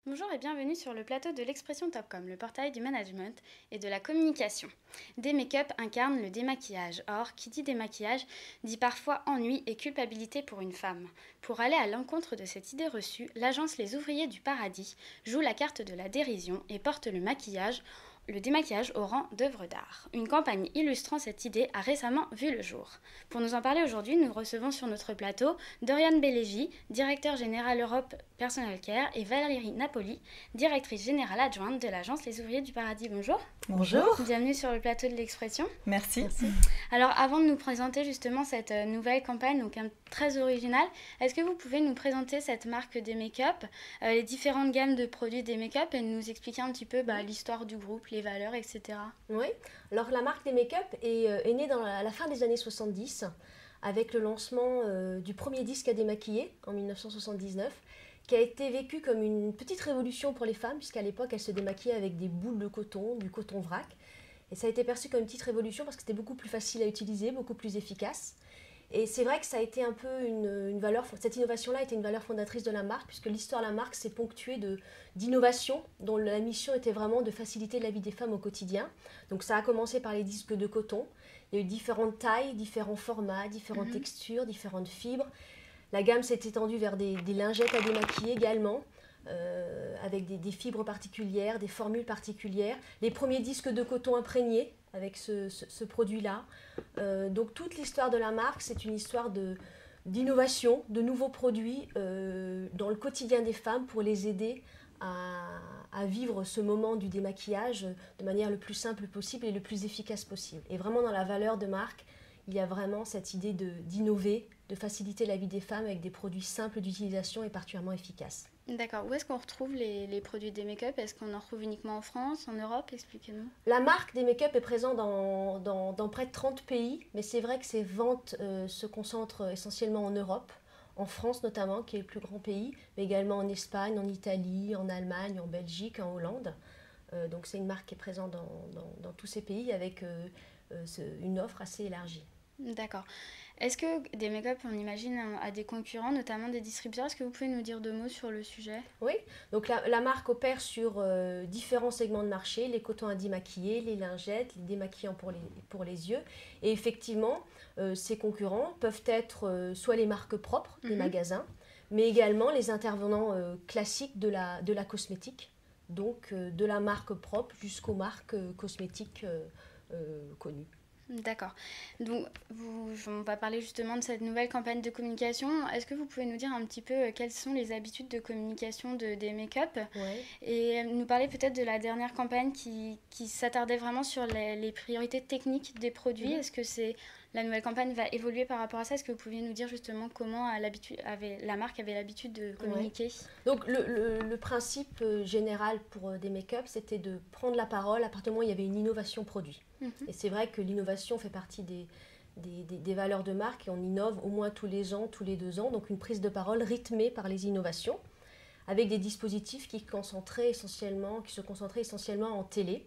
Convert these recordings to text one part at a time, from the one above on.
Bonjour et bienvenue sur le plateau de l'Expression Topcom, le portail du management et de la communication. Des-Make-up incarne le démaquillage. Or, qui dit démaquillage dit parfois ennui et culpabilité pour une femme. Pour aller à l'encontre de cette idée reçue, l'agence Les Ouvriers du Paradis joue la carte de la dérision et porte le démaquillage au rang d'œuvre d'art. Une campagne illustrant cette idée a récemment vu le jour. Pour nous en parler aujourd'hui, nous recevons sur notre plateau Dorian Bellégi, directeur général Europe Personal Care, et Valérie Napoli, directrice générale adjointe de l'agence Les Ouvriers du Paradis. Bonjour. Bonjour. Bienvenue sur le plateau de l'Expression. Merci. Alors, avant de nous présenter justement cette nouvelle campagne, donc très originale, est-ce que vous pouvez nous présenter cette marque des make-up, les différentes gammes de produits des make-up et nous expliquer un petit peu l'histoire du groupe, les valeurs, etc. Oui, alors la marque des make-up est née à la fin des années 70 avec le lancement du premier disque à démaquiller en 1979, qui a été vécu comme une petite révolution pour les femmes, puisqu'à l'époque elles se démaquillaient avec des boules de coton, du coton vrac. Et ça a été perçu comme une petite révolution parce que c'était beaucoup plus facile à utiliser, beaucoup plus efficace. Et c'est vrai que ça a été un peu une valeur, cette innovation-là a été une valeur fondatrice de la marque, puisque l'histoire de la marque s'est ponctuée d'innovations dont la mission était vraiment de faciliter la vie des femmes au quotidien. Donc ça a commencé par les disques de coton. Il y a eu différentes tailles, différents formats, différentes textures, différentes fibres. La gamme s'est étendue vers des lingettes à démaquiller également, avec des fibres particulières, des formules particulières. Les premiers disques de coton imprégnés avec ce produit-là. Donc toute l'histoire de la marque, c'est une histoire d'innovation, de nouveaux produits dans le quotidien des femmes pour les aider à vivre ce moment du démaquillage de manière le plus simple possible et le plus efficace possible. Et vraiment dans la valeur de marque, il y a vraiment cette idée d'innover, de faciliter la vie des femmes avec des produits simples d'utilisation et particulièrement efficaces. D'accord. Où est-ce qu'on retrouve les produits des make-up? Est-ce qu'on en retrouve uniquement en France, en Europe? Expliquez-nous. La marque des make-up est présente dans près de 30 pays, mais c'est vrai que ses ventes se concentrent essentiellement en Europe, en France notamment, qui est le plus grand pays, mais également en Espagne, en Italie, en Allemagne, en Belgique, en Hollande. Donc c'est une marque qui est présente dans tous ces pays avec une offre assez élargie. D'accord. Est-ce que des make-up, on imagine, a des concurrents, notamment des distributeurs? Est-ce que vous pouvez nous dire deux mots sur le sujet? Oui, donc la marque opère sur différents segments de marché, les cotons à démaquiller, les lingettes, les démaquillants pour les yeux. Et effectivement, ces concurrents peuvent être soit les marques propres des magasins, mais également les intervenants classiques de la cosmétique, donc de la marque propre jusqu'aux marques cosmétiques connues. D'accord. Donc, on va parler justement de cette nouvelle campagne de communication. Est-ce que vous pouvez nous dire un petit peu quelles sont les habitudes de communication des make-up? Ouais. Et nous parler peut-être de la dernière campagne qui s'attardait vraiment sur les priorités techniques des produits. Est-ce que la nouvelle campagne va évoluer par rapport à ça? Est-ce que vous pouviez nous dire justement comment la marque avait l'habitude de communiquer? Ouais. Donc le principe général pour des make-up, c'était de prendre la parole à partir du moment où il y avait une innovation produit. Et c'est vrai que l'innovation fait partie des valeurs de marque et on innove au moins tous les ans, tous les 2 ans. Donc une prise de parole rythmée par les innovations avec des dispositifs qui se concentraient essentiellement en télé.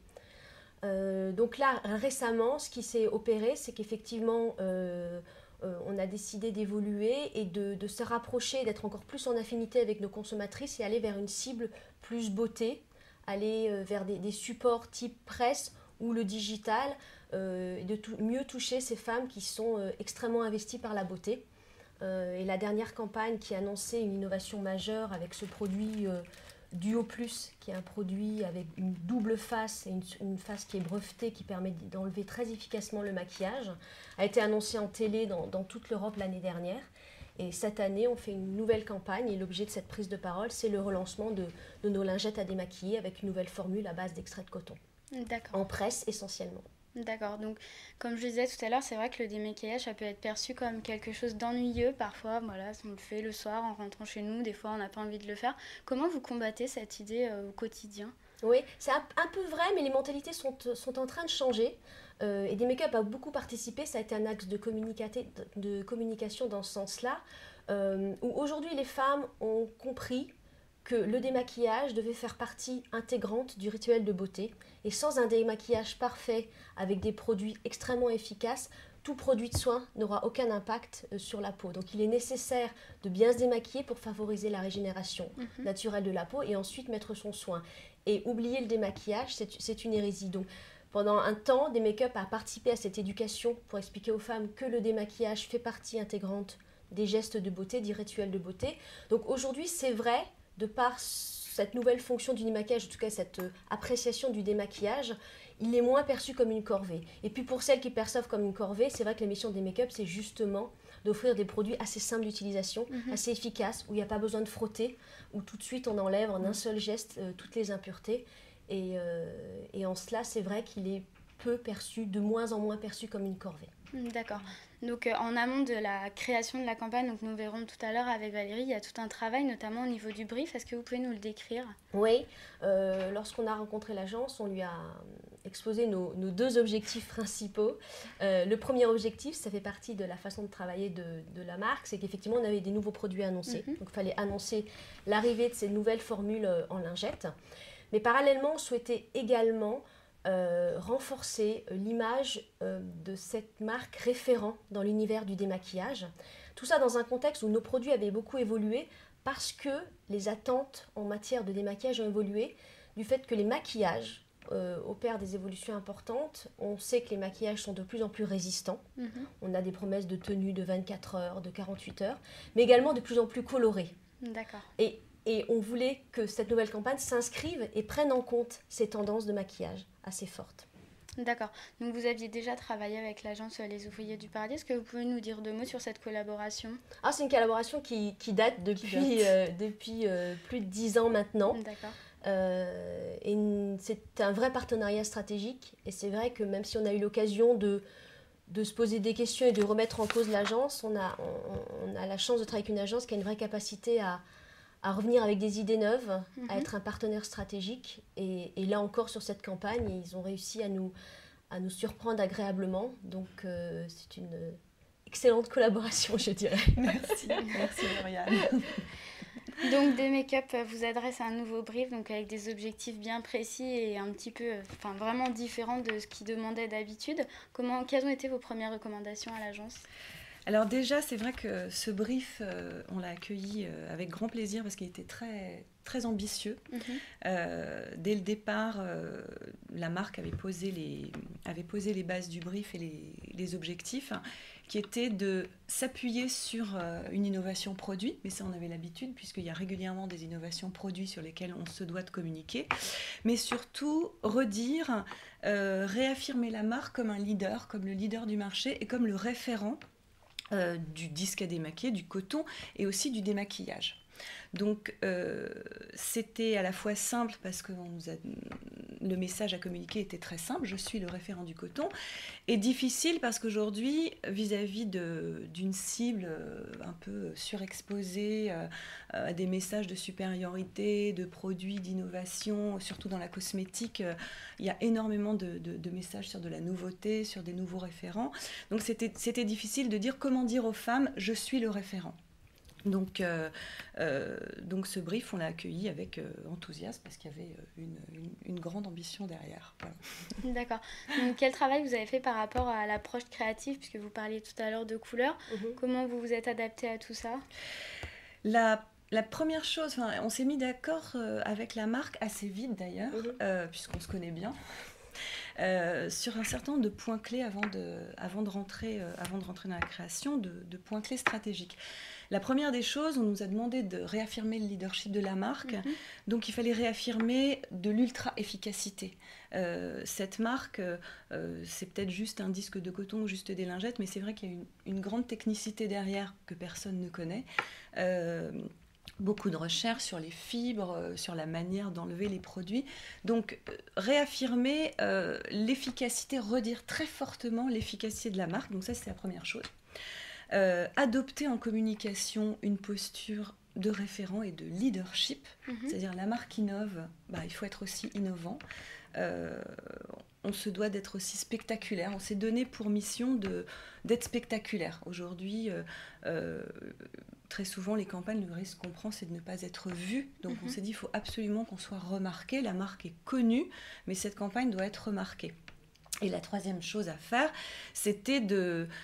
Donc là, récemment, ce qui s'est opéré, c'est qu'effectivement, on a décidé d'évoluer et de se rapprocher, d'être encore plus en affinité avec nos consommatrices et aller vers une cible plus beauté, aller vers des supports type presse ou le digital, et de mieux toucher ces femmes qui sont extrêmement investies par la beauté. Et la dernière campagne qui annonçait une innovation majeure avec ce produit Duo Plus, qui est un produit avec une double face et une face qui est brevetée, qui permet d'enlever très efficacement le maquillage, a été annoncée en télé dans toute l'Europe l'année dernière. Et cette année, on fait une nouvelle campagne et l'objet de cette prise de parole, c'est le relancement de nos lingettes à démaquiller avec une nouvelle formule à base d'extrait de coton. D'accord. En presse essentiellement. D'accord, donc comme je le disais tout à l'heure, c'est vrai que le démaquillage, ça peut être perçu comme quelque chose d'ennuyeux. Parfois, voilà, on le fait le soir en rentrant chez nous, des fois on n'a pas envie de le faire. Comment vous combattez cette idée au quotidien? Oui, c'est un peu vrai, mais les mentalités sont en train de changer. Et des make-up a beaucoup participé, ça a été un axe de communication dans ce sens-là, où aujourd'hui les femmes ont compris que le démaquillage devait faire partie intégrante du rituel de beauté. Et sans un démaquillage parfait, avec des produits extrêmement efficaces, tout produit de soin n'aura aucun impact sur la peau. Donc il est nécessaire de bien se démaquiller pour favoriser la régénération naturelle de la peau et ensuite mettre son soin. Et oublier le démaquillage, c'est une hérésie. Donc pendant un temps, des make-up a participé à cette éducation pour expliquer aux femmes que le démaquillage fait partie intégrante des gestes de beauté, des rituels de beauté. Donc aujourd'hui, c'est vrai, de par cette nouvelle fonction du démaquillage, en tout cas cette appréciation du démaquillage, il est moins perçu comme une corvée. Et puis pour celles qui perçoivent comme une corvée, c'est vrai que la mission des make-up, c'est justement d'offrir des produits assez simples d'utilisation, assez efficaces, où il n'y a pas besoin de frotter, où tout de suite on enlève en un seul geste toutes les impuretés. Et en cela, c'est vrai qu'il est peu perçu, de moins en moins perçu comme une corvée. D'accord. Donc en amont de la création de la campagne, donc nous verrons tout à l'heure avec Valérie, il y a tout un travail, notamment au niveau du brief. Est-ce que vous pouvez nous le décrire ? Oui, lorsqu'on a rencontré l'agence, on lui a exposé nos deux objectifs principaux. Le premier objectif, ça fait partie de la façon de travailler de la marque, c'est qu'effectivement on avait des nouveaux produits à annoncer. Donc il fallait annoncer l'arrivée de ces nouvelles formules en lingettes. Mais parallèlement, on souhaitait également renforcer l'image de cette marque référent dans l'univers du démaquillage. Tout ça dans un contexte où nos produits avaient beaucoup évolué parce que les attentes en matière de démaquillage ont évolué, du fait que les maquillages opèrent des évolutions importantes. On sait que les maquillages sont de plus en plus résistants. On a des promesses de tenue de 24 heures, de 48 heures, mais également de plus en plus colorées. D'accord. Et on voulait que cette nouvelle campagne s'inscrive et prenne en compte ces tendances de maquillage assez fortes. D'accord. Donc vous aviez déjà travaillé avec l'agence Les Ouvriers du Paradis. Est-ce que vous pouvez nous dire deux mots sur cette collaboration ? C'est une collaboration qui date depuis plus de 10 ans maintenant. D'accord. Et c'est un vrai partenariat stratégique. Et c'est vrai que même si on a eu l'occasion de se poser des questions et de remettre en cause l'agence, on a la chance de travailler avec une agence qui a une vraie capacité à revenir avec des idées neuves, à être un partenaire stratégique. Et là encore, sur cette campagne, ils ont réussi à nous surprendre agréablement. Donc, c'est une excellente collaboration, je dirais. Merci Lauriane. Donc, des make-up vous adresse à un nouveau brief, donc avec des objectifs bien précis et un petit peu, vraiment différents de ce qu'ils demandaient d'habitude. Quelles ont été vos premières recommandations à l'agence ? Alors déjà, c'est vrai que ce brief, on l'a accueilli avec grand plaisir parce qu'il était très, très ambitieux. Dès le départ, la marque avait posé les bases du brief et les objectifs, qui étaient de s'appuyer sur une innovation produit, mais ça on avait l'habitude puisqu'il y a régulièrement des innovations produits sur lesquelles on se doit de communiquer, mais surtout redire, réaffirmer la marque comme un leader, comme le leader du marché et comme le référent du disque à démaquiller, du coton et aussi du démaquillage. Donc c'était à la fois simple parce que le message à communiquer était très simple, je suis le référent du coton, et difficile parce qu'aujourd'hui, vis-à-vis d'une cible un peu surexposée à des messages de supériorité, de produits, d'innovation, surtout dans la cosmétique, il y a énormément de messages sur de la nouveauté, sur des nouveaux référents. Donc c'était difficile de dire comment dire aux femmes « je suis le référent ». Donc ce brief, on l'a accueilli avec enthousiasme parce qu'il y avait une grande ambition derrière. Voilà. D'accord. Donc quel travail vous avez fait par rapport à l'approche créative, puisque vous parliez tout à l'heure de couleurs. Comment vous vous êtes adapté à tout ça ? La première chose, on s'est mis d'accord avec la marque assez vite d'ailleurs, puisqu'on se connaît bien. Sur un certain nombre de points clés avant de rentrer dans la création, de points clés stratégiques. La première des choses, on nous a demandé de réaffirmer le leadership de la marque, donc il fallait réaffirmer de l'ultra-efficacité. Cette marque, c'est peut-être juste un disque de coton, juste des lingettes, mais c'est vrai qu'il y a une grande technicité derrière que personne ne connaît. Beaucoup de recherches sur les fibres, sur la manière d'enlever les produits. Donc, réaffirmer l'efficacité, redire très fortement l'efficacité de la marque. Donc ça, c'est la première chose. Adopter en communication une posture de référent et de leadership. C'est-à-dire, la marque innove, il faut être aussi innovant. On se doit d'être aussi spectaculaire. On s'est donné pour mission d'être spectaculaire. Aujourd'hui, très souvent, les campagnes, le risque qu'on prend, c'est de ne pas être vu. Donc on s'est dit, il faut absolument qu'on soit remarqué. La marque est connue, mais cette campagne doit être remarquée. Et la troisième chose à faire, c'était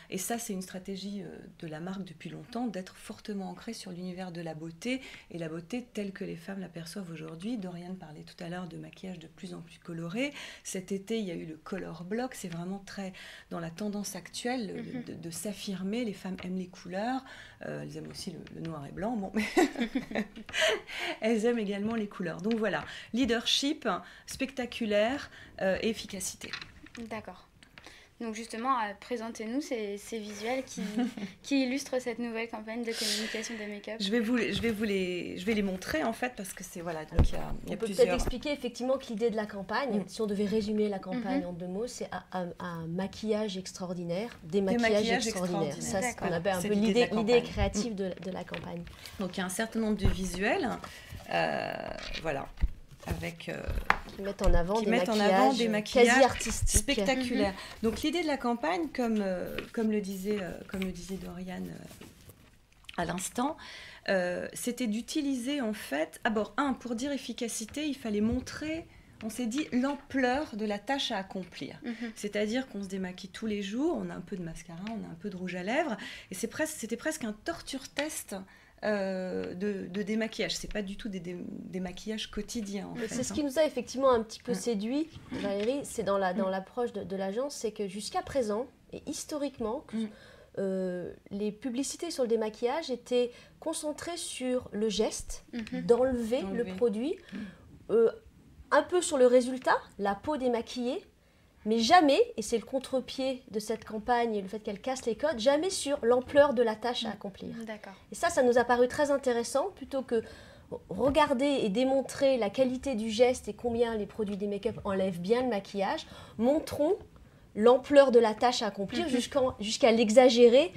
et ça c'est une stratégie de la marque depuis longtemps, d'être fortement ancrée sur l'univers de la beauté, et la beauté telle que les femmes l'aperçoivent aujourd'hui. Doriane parlait tout à l'heure de maquillage de plus en plus coloré. Cet été, il y a eu le color block, c'est vraiment très dans la tendance actuelle de s'affirmer. Les femmes aiment les couleurs, elles aiment aussi le noir et blanc, bon, mais elles aiment également les couleurs. Donc voilà, leadership, spectaculaire, et efficacité. D'accord. Donc justement, présentez-nous ces visuels qui illustrent cette nouvelle campagne de communication des make-up. Je vais les montrer en fait parce que c'est voilà. Donc il y a On peut plusieurs. peut-être expliquer effectivement que l'idée de la campagne, si on devait résumer la campagne en 2 mots, c'est un maquillage extraordinaire, des maquillages extraordinaires. Ça, c'est ce qu'on appelle un peu l'idée créative de la campagne. Donc il y a un certain nombre de visuels, voilà. Qui mettent en avant des maquillages quasi artistiques, spectaculaires. Donc l'idée de la campagne, comme le disait Doriane à l'instant, c'était d'utiliser en fait, pour dire efficacité, il fallait montrer, on s'est dit, l'ampleur de la tâche à accomplir. C'est-à-dire qu'on se démaquille tous les jours, on a un peu de mascara, on a un peu de rouge à lèvres, et c'était presque un torture test de démaquillage. C'est pas du tout des maquillages quotidiens. C'est ce qui nous a effectivement un petit peu séduit, Valérie, c'est dans l'approche de l'agence, c'est que jusqu'à présent, et historiquement, les publicités sur le démaquillage étaient concentrées sur le geste d'enlever le produit, un peu sur le résultat, la peau démaquillée, mais jamais, et c'est le contre-pied de cette campagne et le fait qu'elle casse les codes, jamais sur l'ampleur de la tâche à accomplir. D'accord. Et ça nous a paru très intéressant, plutôt que regarder et démontrer la qualité du geste et combien les produits des make-up enlèvent bien le maquillage, montrons l'ampleur de la tâche à accomplir jusqu'à l'exagérer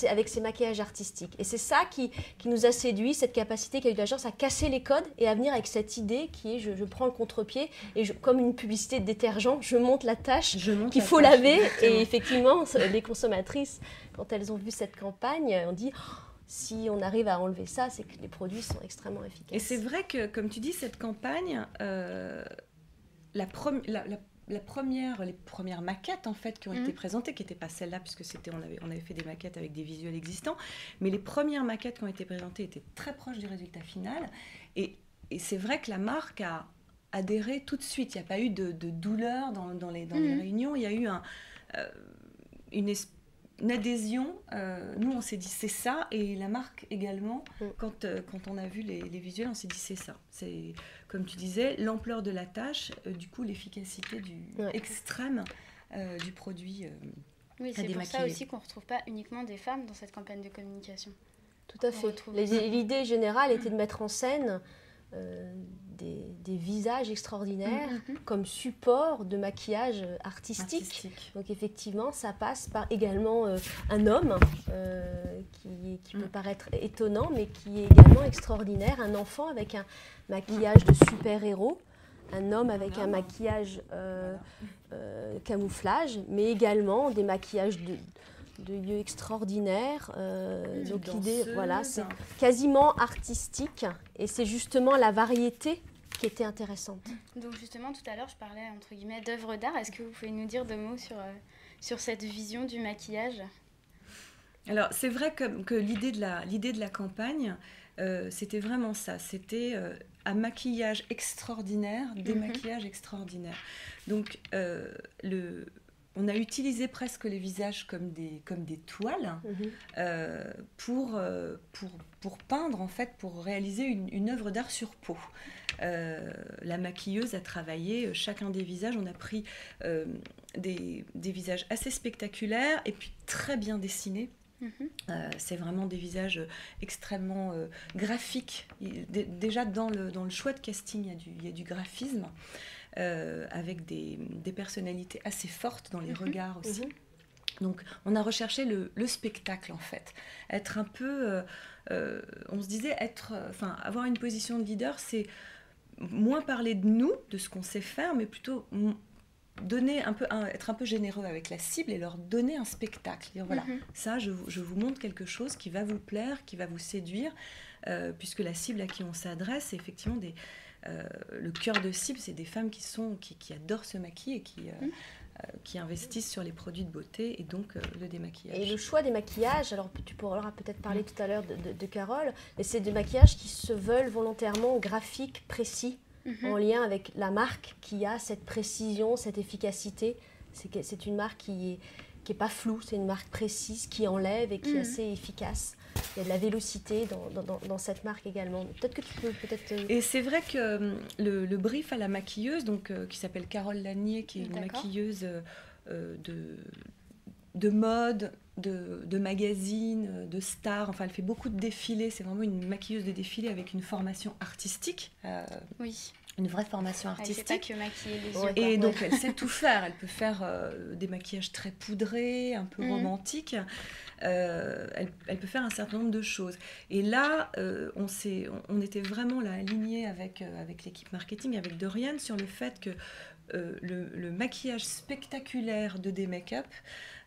avec ces maquillages artistiques. Et c'est ça qui nous a séduit, cette capacité qu'a eu l'agence à casser les codes et à venir avec cette idée qui est je prends le contre-pied et comme une publicité de détergent, je monte la tâche qu'il faut laver. Exactement. Et effectivement, les consommatrices, quand elles ont vu cette campagne, ont dit si on arrive à enlever ça, c'est que les produits sont extrêmement efficaces. Et c'est vrai que, comme tu dis, cette campagne, les premières maquettes en fait qui ont été présentées, qui n'étaient pas celles-là puisque on avait fait des maquettes avec des visuels existants, mais les premières maquettes qui ont été présentées étaient très proches du résultat final, et c'est vrai que la marque a adhéré tout de suite. Il n'y a pas eu de douleur dans les réunions, il y a eu une adhésion. Nous on s'est dit c'est ça, et la marque également, quand on a vu les visuels, on s'est dit c'est ça, c'est comme tu disais, l'ampleur de la tâche, du coup l'efficacité extrême du produit. Oui, c'est pour ça aussi qu'on ne retrouve pas uniquement des femmes dans cette campagne de communication. Tout à fait. L'idée générale était de mettre en scène des visages extraordinaires comme support de maquillage artistique. Donc effectivement, ça passe par également un homme qui peut paraître étonnant, mais qui est également extraordinaire, un enfant avec un maquillage de super-héros, un homme avec un maquillage camouflage, mais également des maquillages de lieux extraordinaires. Donc l'idée, voilà, c'est quasiment artistique, et c'est justement la variété qui était intéressante. Donc justement, tout à l'heure, je parlais entre guillemets d'œuvres d'art. Est-ce que vous pouvez nous dire 2 mots sur cette vision du maquillage ? Alors c'est vrai que l'idée de la campagne, c'était vraiment ça. C'était un maquillage extraordinaire, des maquillages extraordinaires. Donc on a utilisé presque les visages comme des toiles pour peindre, en fait, pour réaliser une œuvre d'art sur peau. La maquilleuse a travaillé chacun des visages. On a pris des visages assez spectaculaires et puis très bien dessinés. C'est vraiment des visages extrêmement graphiques. Déjà dans le choix de casting, il y a du graphisme. Avec des personnalités assez fortes dans les regards aussi. Donc on a recherché le spectacle en fait. Être un peu, on se disait avoir une position de leader, c'est moins parler de nous, de ce qu'on sait faire, mais plutôt être un peu généreux avec la cible et leur donner un spectacle. Dire, voilà, ça je vous montre quelque chose qui va vous plaire, qui va vous séduire, puisque la cible à qui on s'adresse, c'est effectivement le cœur de cible, c'est des femmes qui adorent se maquiller et qui investissent sur les produits de beauté et donc le démaquillage. Et le choix des maquillages, alors tu pourras peut-être parler tout à l'heure de Carole, mais c'est des maquillages qui se veulent volontairement graphiques, précis, en lien avec la marque qui a cette précision, cette efficacité. C'est une marque qui est pas floue, c'est une marque précise qui enlève et qui est assez efficace. Il y a de la vélocité dans cette marque également. Peut-être que tu peux Et c'est vrai que le brief à la maquilleuse, donc, qui s'appelle Carole Lanier, qui est une maquilleuse de mode, de magazine, de stars. Enfin, elle fait beaucoup de défilés. C'est vraiment une maquilleuse de défilé avec une formation artistique. Oui. Une vraie formation artistique. Elle ne fait pas que maquiller les yeux. Et donc, elle sait tout faire. Elle peut faire des maquillages très poudrés, un peu romantiques. Elle peut faire un certain nombre de choses. Et là, on était vraiment là, alignés avec l'équipe marketing, avec Dorian, sur le fait que le maquillage spectaculaire de des make-up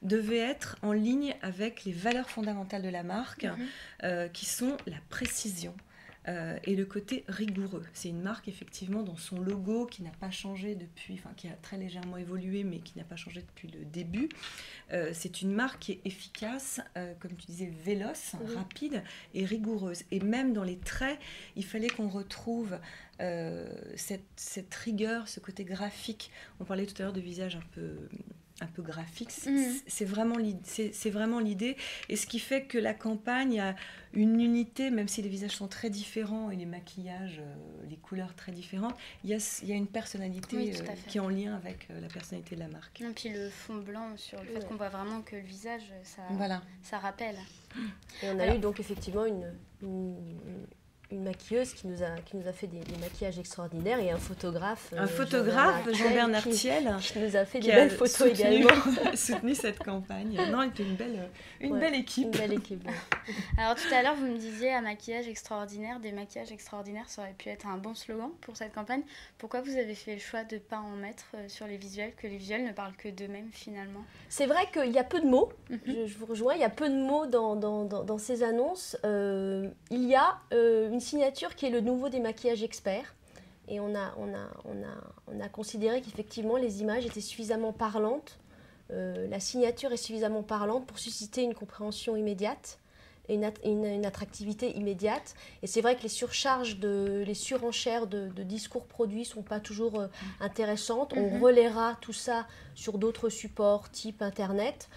devait être en ligne avec les valeurs fondamentales de la marque, qui sont la précision. Et le côté rigoureux. C'est une marque, effectivement, dans son logo qui n'a pas changé depuis, enfin qui a très légèrement évolué, mais qui n'a pas changé depuis le début. C'est une marque qui est efficace, comme tu disais, véloce, rapide et rigoureuse. Et même dans les traits, il fallait qu'on retrouve cette rigueur, ce côté graphique. On parlait tout à l'heure de visage un peu graphique, c'est vraiment l'idée. Et ce qui fait que la campagne a une unité, même si les visages sont très différents et les maquillages, les couleurs très différentes, il y a une personnalité qui est en lien avec la personnalité de la marque. Et puis le fond blanc, sur le fait qu'on voit vraiment que le visage, ça rappelle. Et on a eu donc effectivement une maquilleuse qui nous a fait des maquillages extraordinaires et un photographe. Jean-Bernard Thiel, qui nous a fait des belles photos également. soutenu cette campagne. Non, c'était une belle équipe. Une belle équipe. Alors tout à l'heure, vous me disiez un maquillage extraordinaire, des maquillages extraordinaires, ça aurait pu être un bon slogan pour cette campagne. Pourquoi vous avez fait le choix de ne pas en mettre sur les visuels, que les visuels ne parlent que d'eux-mêmes finalement? C'est vrai qu'il y a peu de mots, je vous rejoins, il y a peu de mots dans ces annonces. Il y a une signature qui est le nouveau démaquillage expert. Et on a considéré qu'effectivement les images étaient suffisamment parlantes, la signature est suffisamment parlante pour susciter une compréhension immédiate et une attractivité immédiate. Et c'est vrai que les surenchères de discours produits ne sont pas toujours intéressantes. On relaiera tout ça sur d'autres supports type Internet.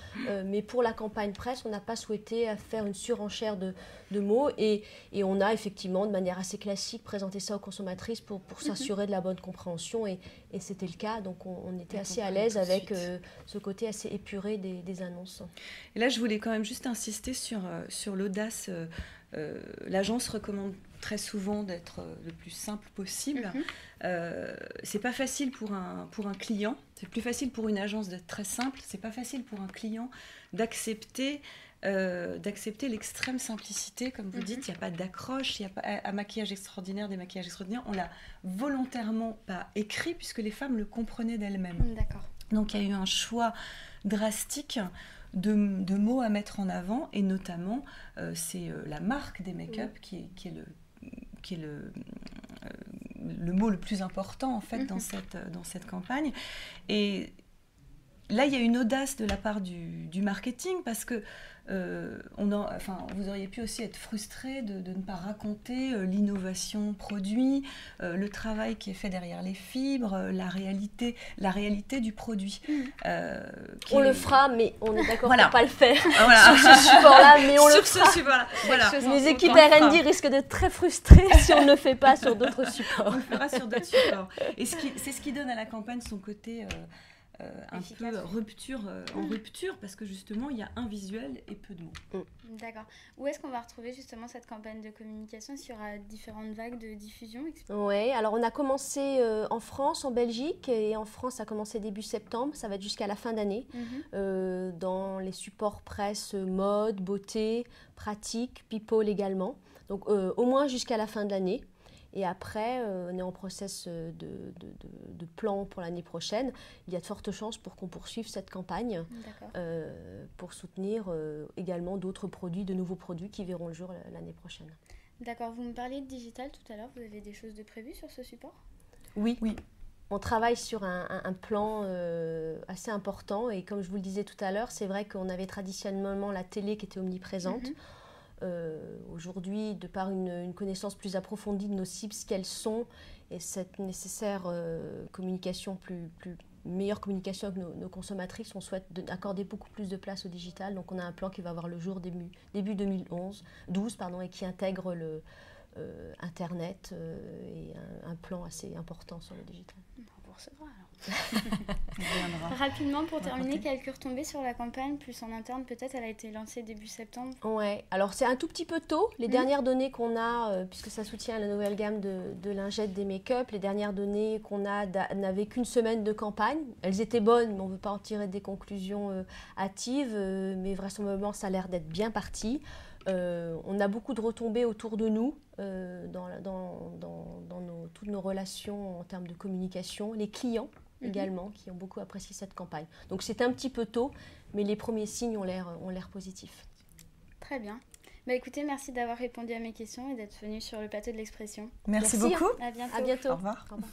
Mais pour la campagne presse, on n'a pas souhaité faire une surenchère de mots. Et on a effectivement, de manière assez classique, présenté ça aux consommatrices pour s'assurer de la bonne compréhension. Et c'était le cas. Donc on était assez à l'aise avec ce côté assez épuré des annonces. Et là, je voulais quand même juste insister sur l'audace. L'agence recommande très souvent d'être le plus simple possible. C'est pas facile pour un client. C'est plus facile pour une agence d'être très simple. C'est pas facile pour un client d'accepter l'extrême simplicité, comme vous dites. Il n'y a pas d'accroche, il n'y a pas un maquillage extraordinaire, des maquillages extraordinaires. On l'a volontairement pas écrit puisque les femmes le comprenaient d'elles-mêmes. D'accord. Donc il y a eu un choix drastique de mots à mettre en avant, et notamment c'est la marque des make-up qui est le mot le plus important en fait dans cette campagne. Et là, il y a une audace de la part du marketing parce que vous auriez pu aussi être frustré de ne pas raconter l'innovation produit, le travail qui est fait derrière les fibres, la réalité du produit. On le fera, mais on est d'accord pour ne pas le faire sur ce support-là, mais on le fera. Ce support-là, voilà. Les équipes R&D risquent d'être très frustrées si on ne le fait pas sur d'autres supports. On le fera sur d'autres supports. Et c'est ce qui donne à la campagne son côté... un peu en rupture parce que justement il y a un visuel et peu de mots. D'accord. Où est-ce qu'on va retrouver justement cette campagne de communication sur différentes vagues de diffusion? Oui, alors on a commencé en France, en Belgique, et en France ça a commencé début septembre, ça va être jusqu'à la fin d'année, dans les supports presse, mode, beauté, pratique, people également, donc au moins jusqu'à la fin de l'année. Et après, on est en process de plan pour l'année prochaine. Il y a de fortes chances pour qu'on poursuive cette campagne pour soutenir également d'autres produits, de nouveaux produits qui verront le jour l'année prochaine. D'accord. Vous me parliez de digital tout à l'heure. Vous avez des choses de prévues sur ce support? Oui. On travaille sur un plan assez important et comme je vous le disais tout à l'heure, c'est vrai qu'on avait traditionnellement la télé qui était omniprésente. Aujourd'hui, de par une connaissance plus approfondie de nos cibles, ce qu'elles sont, et cette nécessaire communication, meilleure communication avec nos consommatrices, on souhaite accorder beaucoup plus de place au digital. Donc on a un plan qui va avoir le jour début 2012 et qui intègre Internet et un plan assez important sur le digital. On vous recevra alors. Rapidement, pour terminer, quelques retombées sur la campagne, plus en interne peut-être, elle a été lancée début septembre. Ouais, alors c'est un tout petit peu tôt. Les dernières données qu'on a, puisque ça soutient la nouvelle gamme de lingettes des make-up, les dernières données qu'on a n'avaient qu'une semaine de campagne. Elles étaient bonnes, mais on ne veut pas en tirer des conclusions hâtives, mais vraisemblablement ça a l'air d'être bien parti. On a beaucoup de retombées autour de nous dans toutes nos relations en termes de communication. Les clients également qui ont beaucoup apprécié cette campagne. Donc c'est un petit peu tôt, mais les premiers signes ont l'air positifs. Très bien. Écoutez, merci d'avoir répondu à mes questions et d'être venu sur le plateau de l'Expression. Merci beaucoup. À bientôt. À bientôt. Au revoir. Au revoir.